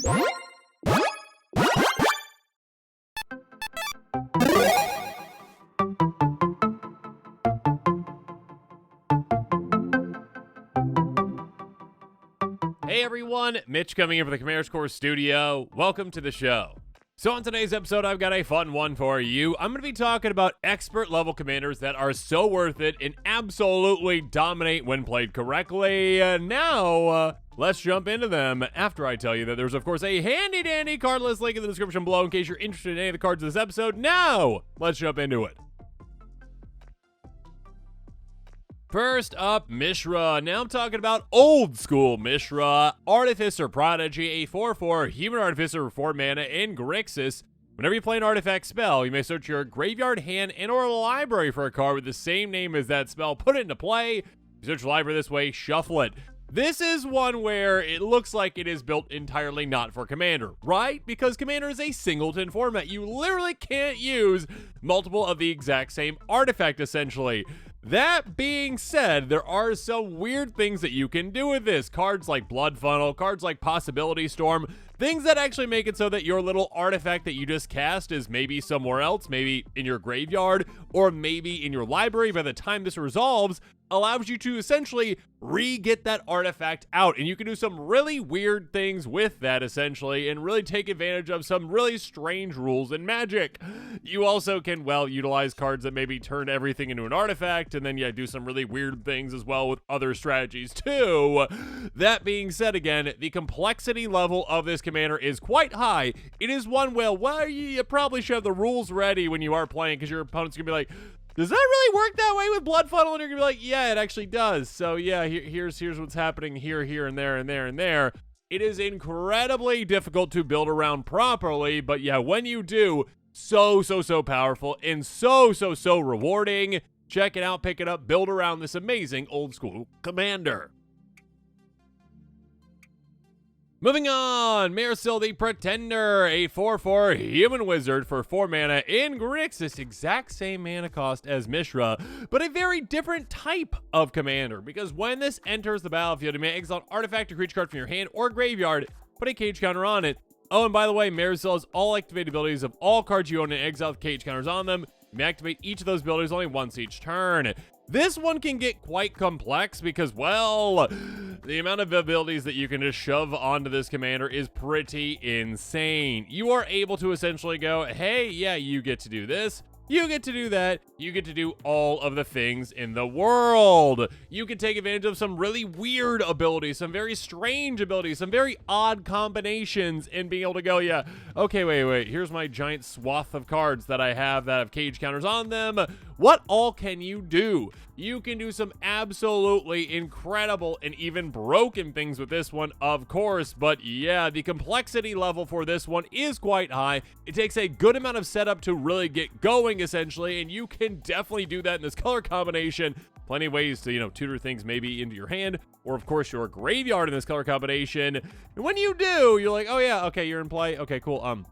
Hey everyone, Mitch coming in from the Commander's Core Studio. Welcome to the show. So on today's episode, I've got a fun one for you. I'm going to be talking about expert level commanders that are so worth it and absolutely dominate when played correctly. Now, let's jump into them after I tell you that there's of course a handy dandy card list link in the description below in case you're interested in any of the cards of this episode. Now, let's jump into it. First up, Mishra. Now I'm talking about old school Mishra. Artificer Prodigy, a 4/4 human artificer for 4 mana in Grixis. Whenever you play an artifact spell, you may search your graveyard, hand, and or library for a card with the same name as that spell. Put it into play. You search your library this way, shuffle it. This is one where it looks like it is built entirely not for Commander, right? Because Commander is a singleton format. You literally can't use multiple of the exact same artifact, essentially. That being said, there are some weird things that you can do with this. Cards like Blood Funnel, cards like Possibility Storm, things that actually make it so that your little artifact that you just cast is maybe somewhere else, maybe in your graveyard, or maybe in your library by the time this resolves, allows you to essentially re-get that artifact out. And you can do some really weird things with that, essentially, and really take advantage of some really strange rules in Magic. You also can, well, utilize cards that maybe turn everything into an artifact, and then, yeah, do some really weird things as well with other strategies, too. That being said, again, the complexity level of this commander is quite high. It is one where you probably should have the rules ready when you are playing, because your opponent's going to be like, does that really work that way with Blood Funnel? And you're going to be like, yeah, it actually does. So yeah, here's what's happening here, and there, and there, and there. It is incredibly difficult to build around properly, but yeah, when you do, so powerful and so rewarding. Check it out, pick it up, build around this amazing old school commander. Moving on, Mairsil the Pretender, a 4/4 human wizard for 4 mana in Grixis, exact same mana cost as Mishra, but a very different type of commander, because when this enters the battlefield, you may exile an artifact or creature card from your hand or graveyard, put a cage counter on it. Oh, and by the way, Mairsil has all activated abilities of all cards you own and exile with cage counters on them. You may activate each of those abilities only once each turn. This one can get quite complex because, well, the amount of abilities that you can just shove onto this commander is pretty insane. You are able to essentially go, hey, yeah, you get to do this. You get to do that. You get to do all of the things in the world. You can take advantage of some really weird abilities, some very strange abilities, some very odd combinations, and being able to go, yeah, okay, wait, here's my giant swath of cards that I have that have cage counters on them. What all can you do? You can do some absolutely incredible and even broken things with this one, of course, but yeah, the complexity level for this one is quite high. It takes a good amount of setup to really get going, essentially, and you can definitely do that in this color combination. Plenty of ways to, tutor things maybe into your hand, or of course your graveyard in this color combination. And when you do, you're like, oh yeah, okay, you're in play. Okay, cool.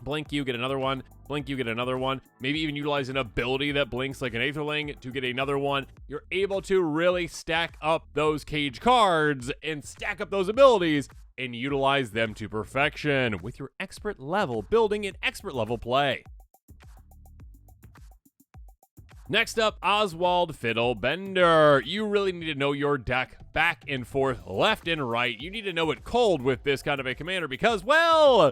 Blink, you get another one. Blink, you get another one. Maybe even utilize an ability that blinks like an Aetherling to get another one. You're able to really stack up those cage cards and stack up those abilities and utilize them to perfection with your expert level building and expert level play. Next up, Oswald Fiddlebender. You really need to know your deck back and forth, left and right. You need to know it cold with this kind of a commander because, well,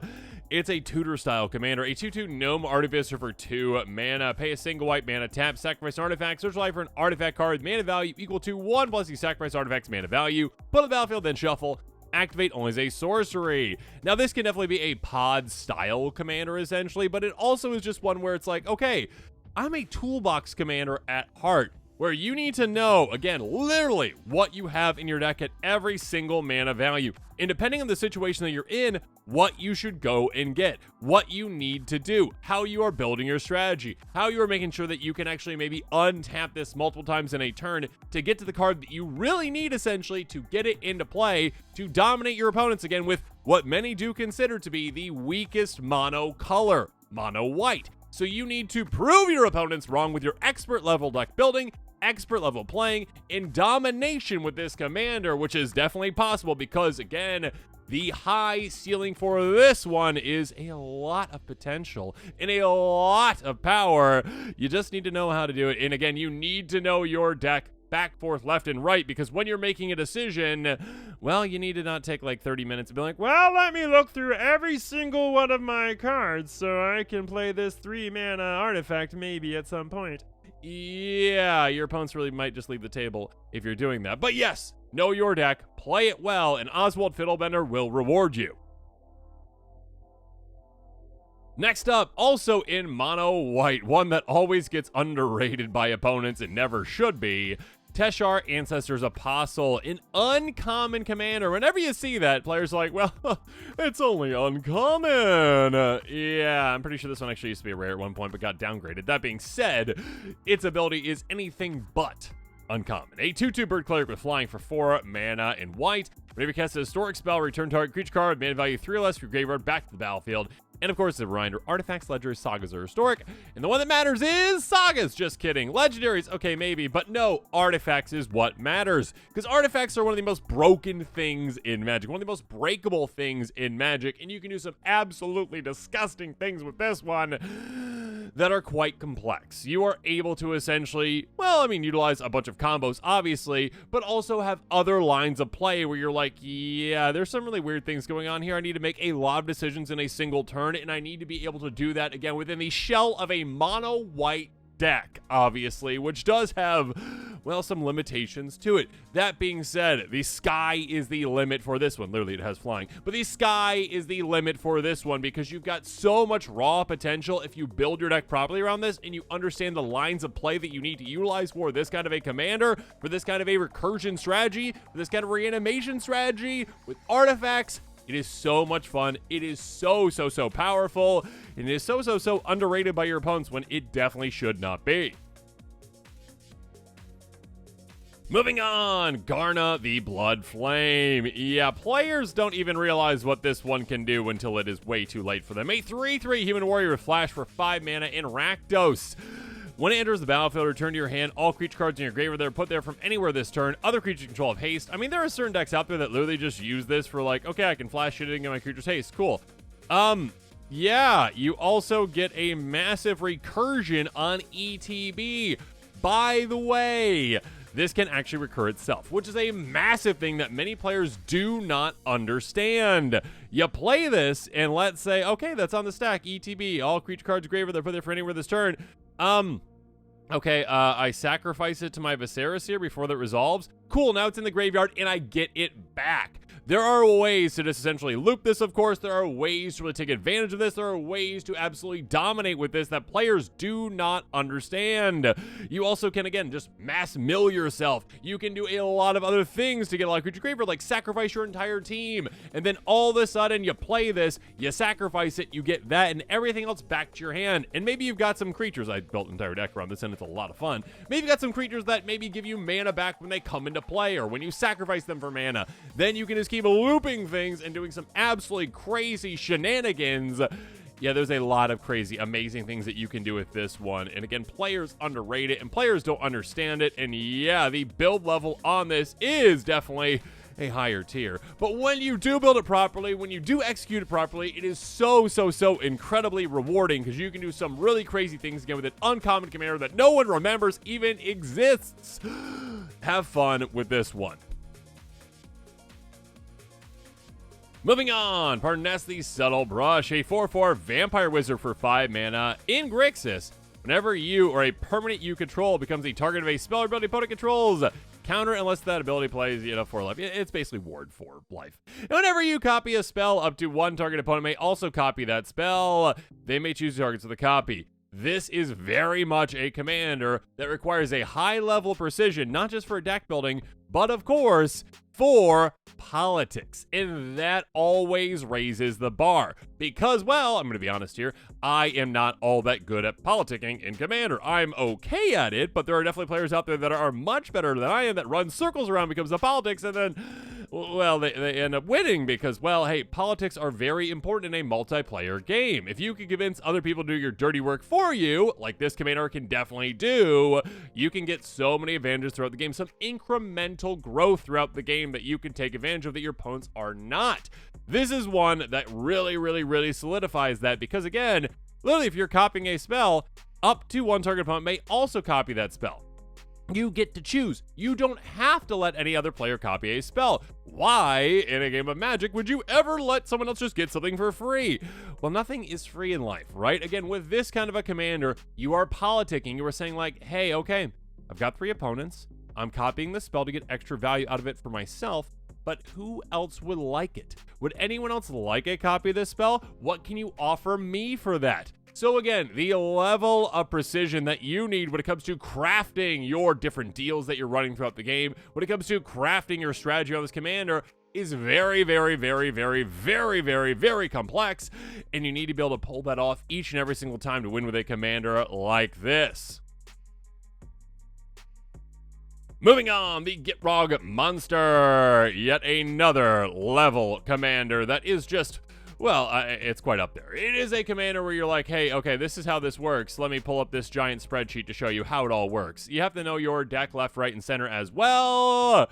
it's a tutor-style commander, a 2/2 Gnome Artificer for 2 mana. Pay a single white mana, tap, sacrifice an artifact, search life for an artifact card, mana value equal to 1 plus the sacrifice artifact's mana value. Put on the battlefield, then shuffle. Activate only as a sorcery. Now, this can definitely be a pod-style commander, essentially, but it also is just one where it's like, okay, I'm a toolbox commander at heart, where you need to know, again, literally what you have in your deck at every single mana value. And depending on the situation that you're in, what you should go and get, what you need to do, how you are building your strategy, how you are making sure that you can actually maybe untap this multiple times in a turn to get to the card that you really need, essentially, to get it into play, to dominate your opponents again with what many do consider to be the weakest mono color, mono white. So you need to prove your opponents wrong with your expert level deck building, expert level playing, and domination with this commander, which is definitely possible because, again, The high ceiling for this one is a lot of potential and a lot of power. You just need to know how to do it. And again, you need to know your deck back, forth, left, and right, because when you're making a decision, well, you need to not take like 30 minutes and be like, well, let me look through every single one of my cards so I can play this 3-mana artifact maybe at some point. Yeah, your opponents really might just leave the table if you're doing that. But yes, know your deck, play it well, and Oswald Fiddlebender will reward you. Next up, also in mono white, one that always gets underrated by opponents and never should be, Teshar, Ancestor's Apostle, an uncommon commander. Whenever you see that, players are like, well, it's only uncommon. Yeah, I'm pretty sure this one actually used to be a rare at one point, but got downgraded. That being said, its ability is anything but uncommon. A 2/2 bird cleric with flying for 4 mana in white. Whenever you cast a historic spell, return target creature card, mana value 3 or less from your graveyard back to the battlefield. And of course, the reminder, artifacts, ledgers, sagas are historic. And the one that matters is sagas. Just kidding. Legendaries, okay, maybe. But no, artifacts is what matters. Because artifacts are one of the most broken things in Magic. One of the most breakable things in Magic. And you can do some absolutely disgusting things with this one that are quite complex. You are able to essentially, well, I mean, utilize a bunch of combos, obviously, but also have other lines of play where you're like, yeah, there's some really weird things going on here. I need to make a lot of decisions in a single turn, and I need to be able to do that, again, within the shell of a mono-white deck, obviously, which does have, well, some limitations to it. That being said, the sky is the limit for this one. Literally, it has flying. But the sky is the limit for this one because you've got so much raw potential if you build your deck properly around this and you understand the lines of play that you need to utilize for this kind of a commander, for this kind of a recursion strategy, for this kind of reanimation strategy with artifacts. It is so much fun. It is so powerful. And it is so underrated by your opponents when it definitely should not be. Moving on, Garna the Bloodflame. Yeah, players don't even realize what this one can do until it is way too late for them. A 3/3 human warrior with flash for 5 mana in Rakdos. When it enters the battlefield, return to your hand all creature cards in your graveyard that are put there from anywhere this turn. Other creatures control have haste. I mean, there are certain decks out there that literally just use this for like, okay, I can flash it and get my creatures haste. Cool. Yeah, you also get a massive recursion on ETB. By the way, this can actually recur itself, which is a massive thing that many players do not understand. You play this, and let's say, okay, that's on the stack, ETB, all creature cards graveyard that are put there for anywhere this turn. Okay, I sacrifice it to my Viserys here before that resolves. Cool, now it's in the graveyard, and I get it back. There are ways to just essentially loop this, of course. There are ways to really take advantage of this. There are ways to absolutely dominate with this that players do not understand. You also can, again, just mass mill yourself. You can do a lot of other things to get a lot of creature graveyard, like sacrifice your entire team. And then all of a sudden, you play this, you sacrifice it, you get that, and everything else back to your hand. And maybe you've got some creatures. I built an entire deck around this, and it's a lot of fun. Maybe you've got some creatures that maybe give you mana back when they come into play, or when you sacrifice them for mana. Then you can just keep looping things and doing some absolutely crazy shenanigans. Yeah, there's a lot of crazy, amazing things that you can do with this one. And again, players underrate it and players don't understand it. And yeah, the build level on this is definitely a higher tier. But when you do build it properly, when you do execute it properly, it is so incredibly rewarding because you can do some really crazy things again with an uncommon commander that no one remembers even exists. Have fun with this one. Moving on, Parnesse the Subtle Brush, a 4/4 vampire wizard for 5 mana in Grixis. Whenever you or a permanent you control becomes the target of a spell or ability opponent controls, counter unless that ability plays, 4 life. It's basically ward for life. And whenever you copy a spell, up to one target opponent may also copy that spell. They may choose targets of the copy. This is very much a commander that requires a high level of precision, not just for deck building, but of course, for politics. And that always raises the bar. Because, well, I'm going to be honest here, I am not all that good at politicking in Commander. I'm okay at it, but there are definitely players out there that are much better than I am that run circles around when it comes to politics, and then well, they end up winning because, well, hey, politics are very important in a multiplayer game. If you can convince other people to do your dirty work for you, like this commander can definitely do, you can get so many advantages throughout the game, some incremental growth throughout the game that you can take advantage of that your opponents are not. This is one that really solidifies that because, again, literally, if you're copying a spell, up to one target opponent may also copy that spell. You get to choose. You don't have to let any other player copy a spell. Why, in a game of Magic, would you ever let someone else just get something for free? Well, nothing is free in life, right? Again, with this kind of a commander, you are politicking. You are saying like, hey, okay, I've got 3 opponents. I'm copying the spell to get extra value out of it for myself. But who else would like it? Would anyone else like a copy of this spell? What can you offer me for that? So again, the level of precision that you need when it comes to crafting your different deals that you're running throughout the game, when it comes to crafting your strategy on this commander, is very complex, and you need to be able to pull that off each and every single time to win with a commander like this. Moving on, the Gitrog Monster, yet another level commander that is just, well, it's quite up there. It is a commander where you're like, hey, okay, this is how this works. Let me pull up this giant spreadsheet to show you how it all works. You have to know your deck left, right, and center as well.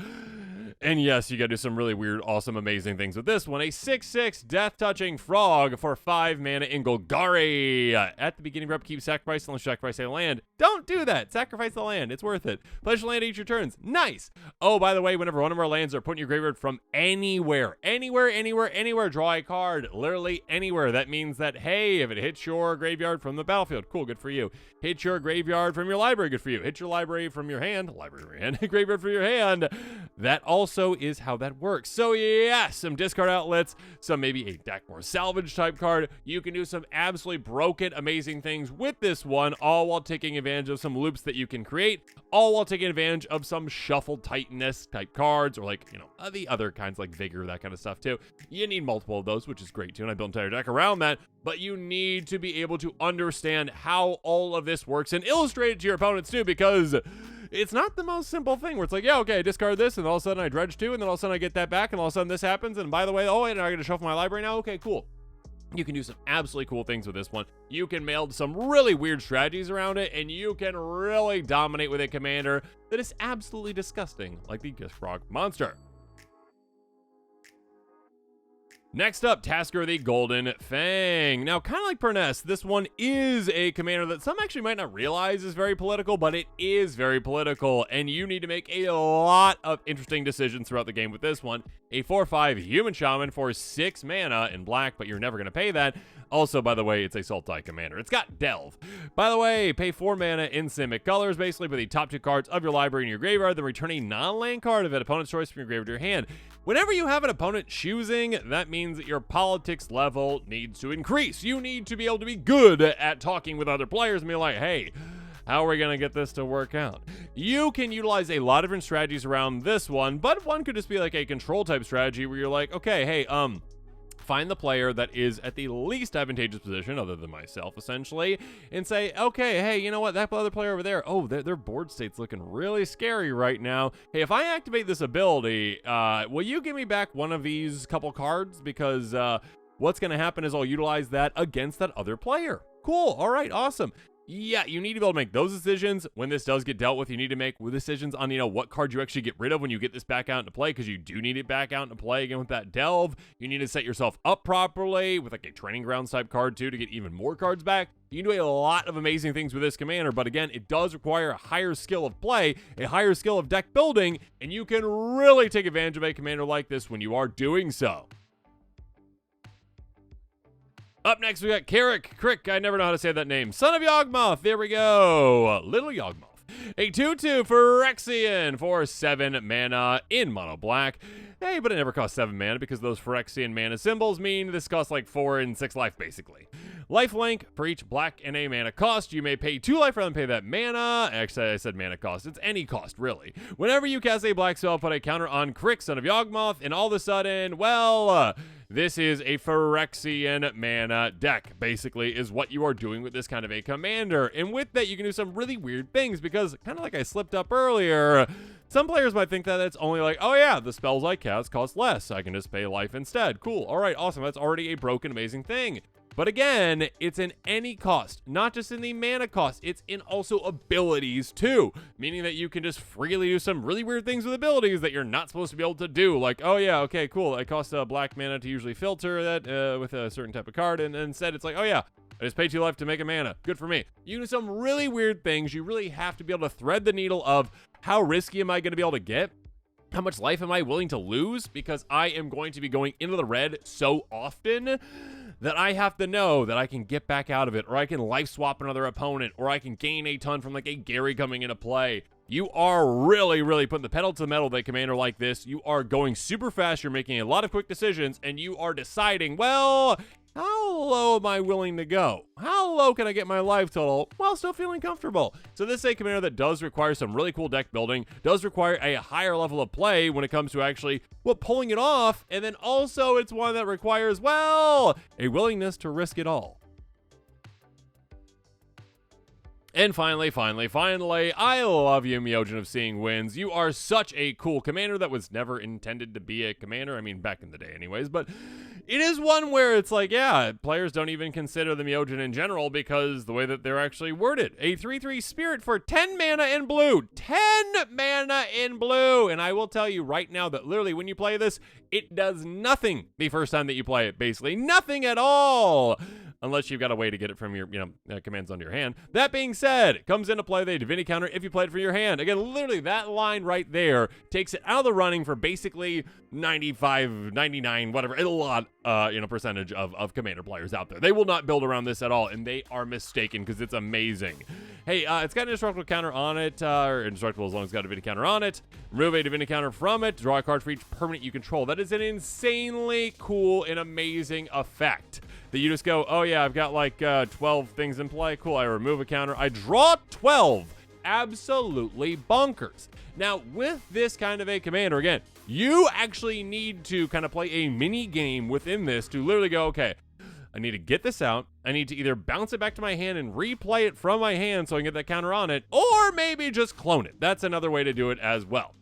And yes, you gotta do some really weird, awesome, amazing things with this one. A 6/6 death-touching frog for 5 mana in Golgari. At the beginning of your upkeep, sacrifice unless you sacrifice a land. Don't do that. Sacrifice the land. It's worth it. Pledge land each your turns. Nice. Oh, by the way, whenever one of our lands are put in your graveyard from anywhere, draw a card. Literally anywhere. That means that, hey, if it hits your graveyard from the battlefield, cool, good for you. Hit your graveyard from your library, good for you. Hit your library from your hand, graveyard from your hand. That also is how that works. So yeah, some discard outlets, some maybe a deck more salvage type card. You can do some absolutely broken, amazing things with this one, all while taking advantage of some loops that you can create, all while taking advantage of some shuffle tightness type cards, or like, you know, the other kinds like Vigor, that kind of stuff too. You need multiple of those, which is great too, and I built an entire deck around that, but you need to be able to understand how all of this works and illustrate it to your opponents too, because it's not the most simple thing where it's like, yeah, okay, I discard this, and all of a sudden I dredge 2, and then all of a sudden I get that back, and all of a sudden this happens, and by the way, oh, and I got to shuffle my library now? Okay, cool. You can do some absolutely cool things with this one. You can meld some really weird strategies around it, and you can really dominate with a commander that is absolutely disgusting, like the Gitrog Monster. Next up, Tasigur the Golden Fang. Now, kind of like Parnesse, this one is a commander that some actually might not realize is very political, but it is very political, and you need to make a lot of interesting decisions throughout the game with this one. A 4/5 Human Shaman for 6 mana in black, but you're never going to pay that. Also, by the way, it's a Sultai commander. It's got Delve. By the way, pay 4 mana in Simic colors, basically with the top 2 cards of your library in your graveyard, then return a non-land card of an opponent's choice from your graveyard to your hand. Whenever you have an opponent choosing, that means that your politics level needs to increase. You need to be able to be good at talking with other players and be like, hey, how are we going to get this to work out? You can utilize a lot of different strategies around this one, but one could just be like a control type strategy where you're like, okay, hey, find the player that is at the least advantageous position, other than myself, essentially, and say, okay, hey, you know what, that other player over there, oh, their board state's looking really scary right now. Hey, if I activate this ability, will you give me back one of these couple cards? Because what's going to happen is I'll utilize that against that other player. Cool, all right, awesome. Yeah, you need to be able to make those decisions. When this does get dealt with, you need to make decisions on, you know, what card you actually get rid of when you get this back out into play, because you do need it back out into play again with that Delve. You need to set yourself up properly with like a Training Grounds type card too to get even more cards back. You can do a lot of amazing things with this commander, but again, it does require a higher skill of play, a higher skill of deck building, and you can really take advantage of a commander like this when you are doing so. Up next, we got Crick, I never know how to say that name. Son of Yawgmoth, there we go. Little Yawgmoth. A 2/2 Phyrexian for 7 mana in mono black. Hey, but it never costs 7 mana because those Phyrexian mana symbols mean this costs like 4 and 6 life, basically. Lifelink, for each black and a mana cost, you may pay 2 life rather than pay that mana. Actually, I said mana cost. It's any cost, really. Whenever you cast a black spell, put a counter on Crick, son of Yawgmoth, and all of a sudden, well, this is a Phyrexian mana deck, basically, is what you are doing with this kind of a commander. And with that, you can do some really weird things because, kind of like I slipped up earlier, some players might think that it's only like, oh yeah, the spells I cast cost less. I can just pay life instead. Cool. All right, awesome. That's already a broken, amazing thing. But again, it's in any cost, not just in the mana cost. It's in also abilities too, meaning that you can just freely do some really weird things with abilities that you're not supposed to be able to do. Like, oh yeah, okay, cool. It costs black mana to usually filter that with a certain type of card, and instead it's like, oh yeah, I just paid 2 life to make a mana. Good for me. You do some really weird things. You really have to be able to thread the needle of how risky am I going to be able to get? How much life am I willing to lose? Because I am going to be going into the red so often that I have to know that I can get back out of it, or I can life swap another opponent, or I can gain a ton from like a Gary coming into play. You are really, really putting the pedal to the metal with a commander like this. You are going super fast. You're making a lot of quick decisions, and you are deciding, well, how low am I willing to go? How low can I get my life total while still feeling comfortable? So this is a commander that does require some really cool deck building, does require a higher level of play when it comes to actually, well, pulling it off. And then also it's one that requires, well, a willingness to risk it all. And finally, I love you, Myojin of Seeing Winds. You are such a cool commander that was never intended to be a commander. I mean, back in the day anyways, but it is one where it's like, yeah, players don't even consider the Myojin in general because the way that they're actually worded. A 3/3 spirit for 10 mana in blue. 10 mana in blue. And I will tell you right now that literally when you play this, it does nothing the first time that you play it. Basically nothing at all. Unless you've got a way to get it from your, commands on your hand. That being said, it comes into play with a divinity counter if you play it from your hand. Again, literally that line right there takes it out of the running for basically 95, 99, whatever, a lot, percentage of commander players out there. They will not build around this at all, and they are mistaken because it's amazing. Hey, it's got an indestructible counter on it, or indestructible as long as it's got a divinity counter on it. Remove a divinity counter from it. Draw a card for each permanent you control. That is an insanely cool and amazing effect. That you just go, oh yeah, I've got like 12 things in play. Cool, I remove a counter. I draw 12. Absolutely bonkers. Now, with this kind of a commander, again, you actually need to kind of play a mini game within this to literally go, okay, I need to get this out. I need to either bounce it back to my hand and replay it from my hand so I can get that counter on it, or maybe just clone it. That's another way to do it as well.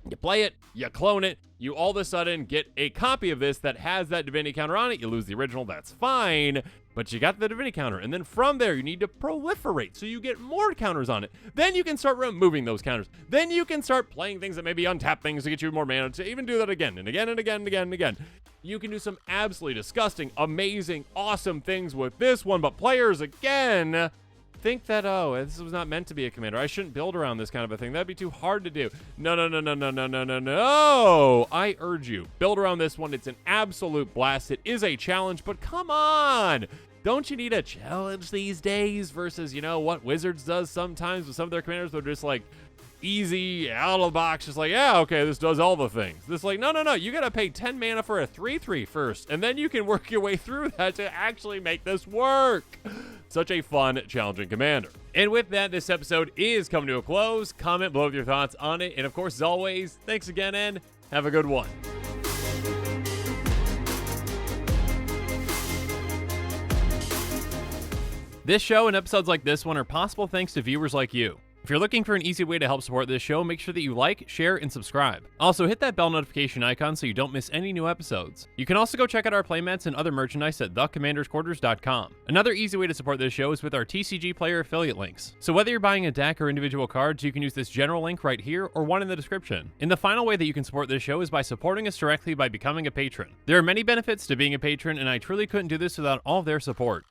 You play it, you clone it, you all of a sudden get a copy of this that has that divinity counter on it. You lose the original, that's fine, but you got the divinity counter. And then from there, you need to proliferate so you get more counters on it. Then you can start removing those counters. Then you can start playing things that maybe untap things to get you more mana to even do that again and again and again and again and again. You can do some absolutely disgusting, amazing, awesome things with this one, but players, again, think that, oh, this was not meant to be a commander. I shouldn't build around this kind of a thing. That'd be too hard to do. No. I urge you, build around this one. It's an absolute blast. It is a challenge, but come on. Don't you need a challenge these days versus, what Wizards does sometimes with some of their commanders? They're just like easy, out of the box, just like, yeah, okay, this does all the things. This like, no. You got to pay 10 mana for a 3/3 first, and then you can work your way through that to actually make this work. Such a fun, challenging commander. And with that, this episode is coming to a close. Comment below with your thoughts on it. And of course, as always, thanks again and have a good one. This show and episodes like this one are possible thanks to viewers like you. If you're looking for an easy way to help support this show, make sure that you like, share, and subscribe. Also, hit that bell notification icon so you don't miss any new episodes. You can also go check out our playmats and other merchandise at thecommandersquarters.com. Another easy way to support this show is with our TCG player affiliate links. So whether you're buying a deck or individual cards, you can use this general link right here or one in the description. And the final way that you can support this show is by supporting us directly by becoming a patron. There are many benefits to being a patron, and I truly couldn't do this without all of their support.